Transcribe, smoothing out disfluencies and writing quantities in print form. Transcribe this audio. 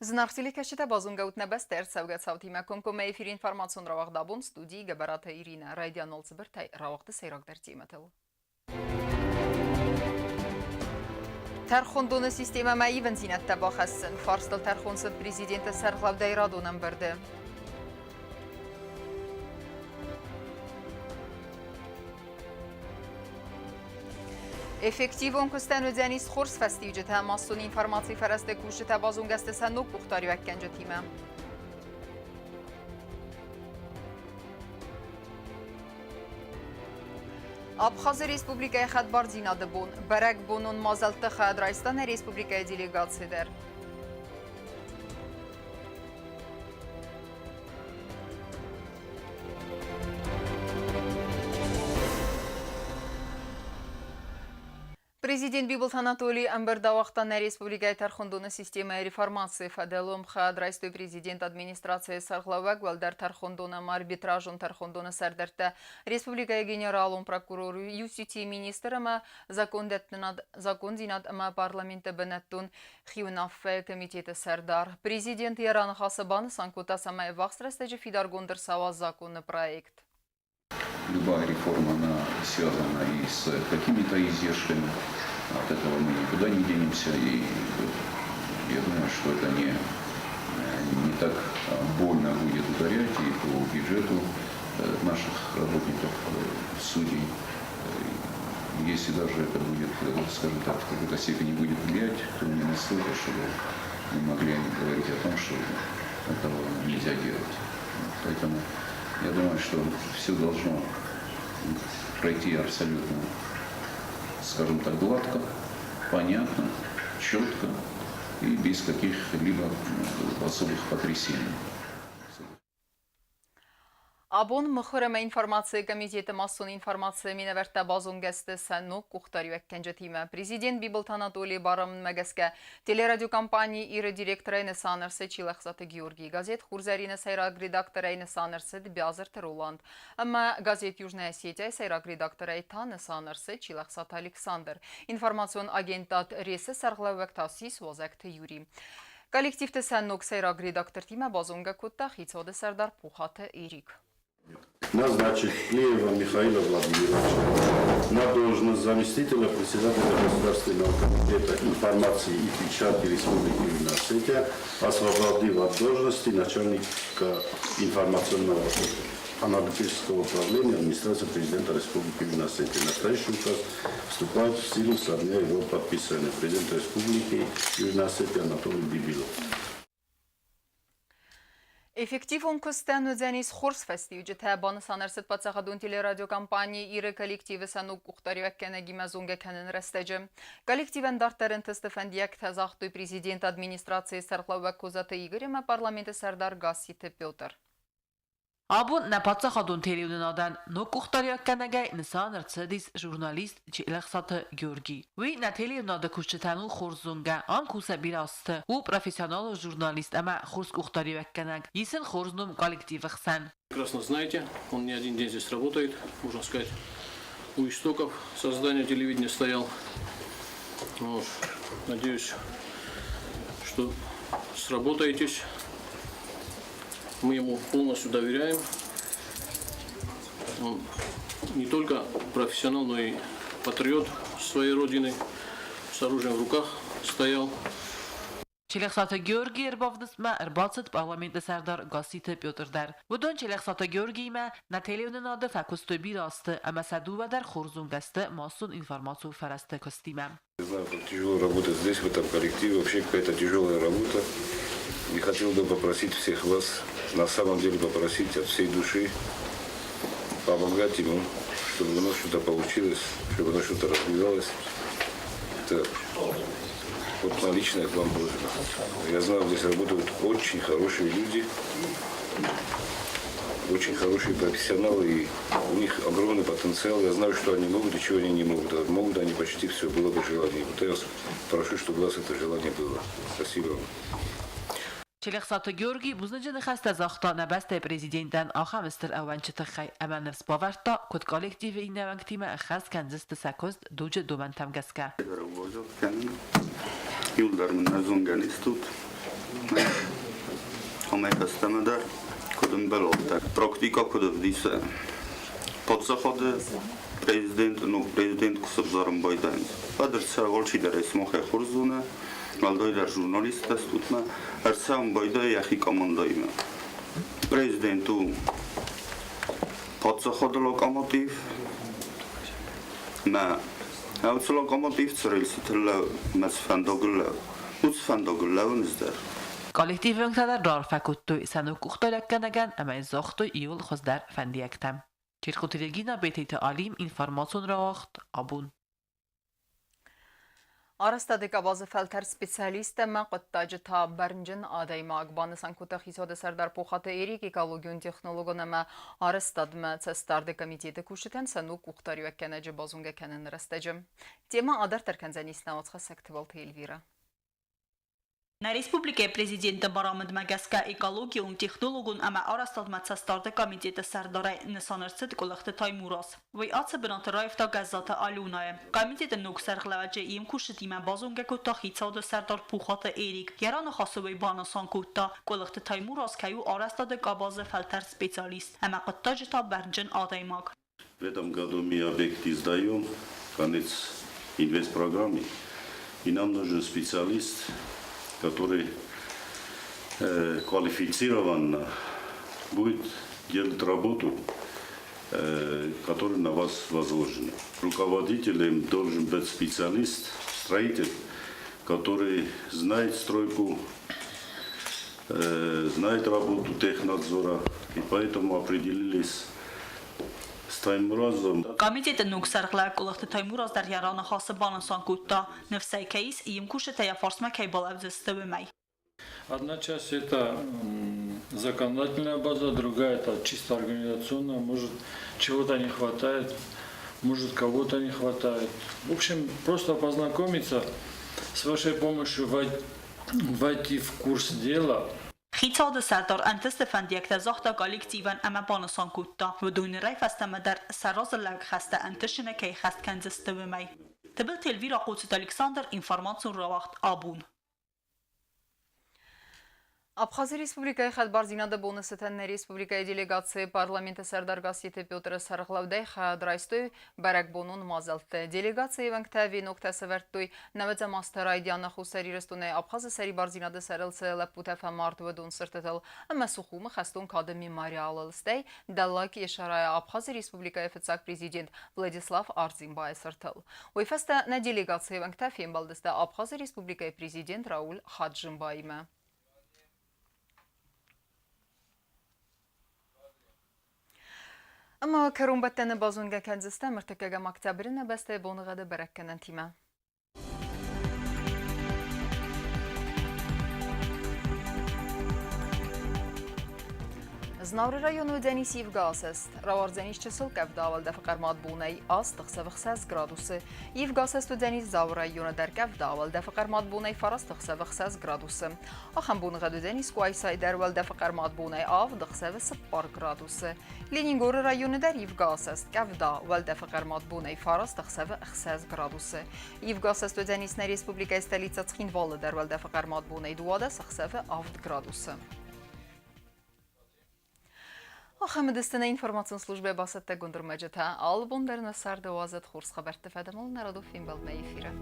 Знархтили кашита базунгавутна бастер савгат савтима конкоме эфир информацион равагдабун студии габарата Ирина Радио 01 тай равагды сайрак дартимател. Тархондоны система маивен зинатта бахасын. Фарстал тархонсыз президенті сарғлавда ирадунан бірді. Effektivon kösten ödeniz xors festiycete masson informatsiya fərəstə kuşita bazungəstə sənok buxtari vəkkəncə timə. Abxazı Respublikaya xədbar zinadı bun. Bərək bunun mazaltı xəd Raistan Respublikaya delegatsiyadır. Президент Биболт Анатолий Амбердавахтан Республикай Тархондоны система реформации фаделум хад Райстой президент администрации Сархлавак Валдар Тархондоным арбитражун Тархондоны Сардарта Республикай генералум прокурору юстиции министрама закон зинад ама парламенты бенеттун хиунаффе комитеты Сардар. Президент Яран Хасабан Санкута самай вахстрастежи Фидаргондер сава законный проект. Любая реформа, она связана и с какими-то издержками. От этого мы никуда не денемся. И я думаю, что это не так больно будет ударять и по бюджету наших работников, судей. Если даже это будет, скажем так, в какой-то степени будет влиять, то не настолько, чтобы мы могли говорить о том, что этого нельзя делать. Поэтому я думаю, что все должно пройти абсолютно, скажем так, гладко, понятно, четко и без каких-либо особых потрясений. Абон мөхөрәмә информация комитеты массон информация минәвәртә базунгәсте сәнук кухтари вәккәнҗәтиме. Президент Биболт Анатолий Барам мәгәскә телерадиокомпания ире директоры Айны Санырсы Чилахсаты Георгий газет хурзарина сайрак редакторы Айны Санырсы Бязыр Теруланд. Әмма газет Южная Осетия сайрак редакторы Айтаны Санырсы Чилахсаты Александр. Информацион агентат Ресе сарғлау вәктаси суазакты Юрий. Коллективты сәнук сайрак редактор тиме базунга кутта хицоды сардар пухаты Эрик. Назначить Клеева Михаила Владимировича на должность заместителя председателя Государственного комитета информации и печати Республики Южная Осетия, освободив от должности начальника информационного аналитического управления администрации президента Республики Южная Осетия. Настоящий указ вступает в силу со дня его подписания. Президент Республики Южная Осетия Анатолий Бибилов. Effektivon kösten ödeniz xors festiycete banı sanırsıt patsaqadun teleradiokampaniya iri kollektivi sanuk uqtari vekkene gimezunga kenin restecim. Kollektiven dartların testefendiyek tezaqtı prezident administrasiya sarqlav ve kozatı Igorima parlamenti serdar Gassiti Piotr. Абун на пацахадун телевизионадан нокухтариакканагай Нисан Арцедис журналист Чилахсаты Георгий. Ви на телевизионада кушчетану хорзунга ан куса бирасты. У профессионал журналист ама хорскухтариакканаг. Исен хорзнум коллектив хсан. Прекрасно знаете, он не один день здесь работает, можно сказать, у истоков создания телевидения стоял. Вот. Надеюсь, что сработаетесь. Мы ему полностью доверяем. Он не только профессионал, но и патриот своей родины. С оружием в руках стоял. Чилахсаты Георгий Ирбовдысма Ирбацит парламенты сардар Gassiti Piotr'дар. Будон Чилахсаты Георгийма на телевизионада факусты бирасты, ама садувадар хорзунгасты массон информацию фарасты костима. Я знаю, как тяжело работать здесь, в этом коллективе. Вообще какая-то тяжелая работа. И хотел бы попросить всех вас, на самом деле попросить от всей души, помогать ему, чтобы у нас что-то получилось, чтобы у нас что-то развивалось. Это вот на личное к вам просьба. Я знаю, здесь работают очень хорошие люди, очень хорошие профессионалы, и у них огромный потенциал. Я знаю, что они могут и чего они не могут. А могут они почти все, было бы желание. Вот я вас прошу, чтобы у вас это желание было. Спасибо вам. Чилахсаты Георгий бузнажны хаста захта набасты президенттен ахамыстыр аванчыты хай аманырс баварта код коллективе инаванктима хас канзысты сакост дужы думан тамгаска. Юлдар Назунганистут Ամերիկաստանը կոդում բելոտ պրակտիկա կոդով դիսը Подсоходы президент Кусабзаром Байдайн. Падерца волчи дерес мохе хурзуна, малдойдар журналиста стутма, арсам Байдай яхи командайма. Президенту подсоходы локомотив, ма ауц локомотив црельситла масфандогла, уцфандогла унздер. Kollektív önktadar feküttő szánuk uxtalakkanagán, amely zoxtő jól hozdár fendiektem. Kirkutirigina betite alim informasyon rawaxt abun. Arastadika bazı felter spesialiste ma qıttacı ta berincin adayma akbanı sankuta xisode serdar poxatı erik ekologiyon texnologona ma arastad ma cestardı komiteti kuşiten sanuk uxtarı ekkeneci bazunga kenin rastacım. Tema adar terkenzen isnavatxa sektivaltı Elvira. На республике президенті барамыд мәгәскә экологиялың технологун әмә арасталматса старты комитеті сәрдары нысанырсыд колықты Таймурас. Вай атсы бинатыраевта газзаты алунайы. Комитеті нүк сәрғләвәче ем күшітіме базунга көтта хитсауды сәрдар пухаты эрик. Яраны хасы вай банасан көтта колықты Таймурас кәю арастады қабазы фәлтер специалист. Әмә қытта жыта бәрнжін адаймак. В этом году мы объекты сдаем, конец инвестпрограммы, и нам нужен специалист, который квалифицированно будет делать работу, которая на вас возложена. Руководителем должен быть специалист, строитель, который знает стройку, знает работу технадзора, и поэтому определились с Таймуразом. Комитеті нүк сәрғләвә колықты Таймурас дар яраны хасы банасан көтта. Нефсай кейс ем күшіті я форсма кейбал әвзісті вымай. Одна часть это законодательная база, другая это чисто организационная. Может, чего-то не хватает, может, кого-то не хватает. В общем, просто познакомиться, с вашей помощью войти в курс дела. خیتاد سردار انتست فندیکت زختا کالکتیون اما بانسان کوتا و دون رای فستم در سراز لگ خسته انتشنه که خست کنزسته و می. تبل تلویر قدس الکساندر اینفرماسیون را وقت آبون. Abxaziya Respublikaya xədbar zinada bonusətənlər Respublikaya delegasiya parlamenta sərdarqasiyeti Pyotr Sarıqlavday xədraystoy bərək bonun mazaltı. Delegasiya vəngtəvi noktası vərttoy nəvəcə master aydiyana xusari restunay Abxaziya səri bar zinada sərılsə ləputə fəmart və don sırtıtıl. Əmə suxumu xəstun kadı mimari alılыстay dəllaki eşaraya Abxaziya Respublikaya fətsak prezident Vladislav Arzimbay sırtıl. Oy fəstə nə delegasiya vəngtəfi embaldısda Abxaziya Respublikaya prezident Raul Xadjimbayimə. Ama karumbattani bazunga kanzista mirtakaga maktabrini basta bonig'ada barakkanan tima. Znavri rayonu Denis Yevgas est. Rawar Denis çısıl kevda faqarmat bunay az 98 gradusu. Yevgas est Denis Zavr rayonu der kevda faqarmat bunay faras 98 gradusu. Axam bunğadı Denis Kuaysay der faqarmat bunay av 98 gradusu. Leningor rayonu der Yevgas est kevda faqarmat bunay faras 98 gradusu. Yevgas est Denis na Respublika stolica Txinvalı der faqarmat bunay 98 gradusu. Ахамедистана информацион службе басатта гундурмаджата албон дар насар 12 хурс хабар тефадамол народу фимбал на эфира.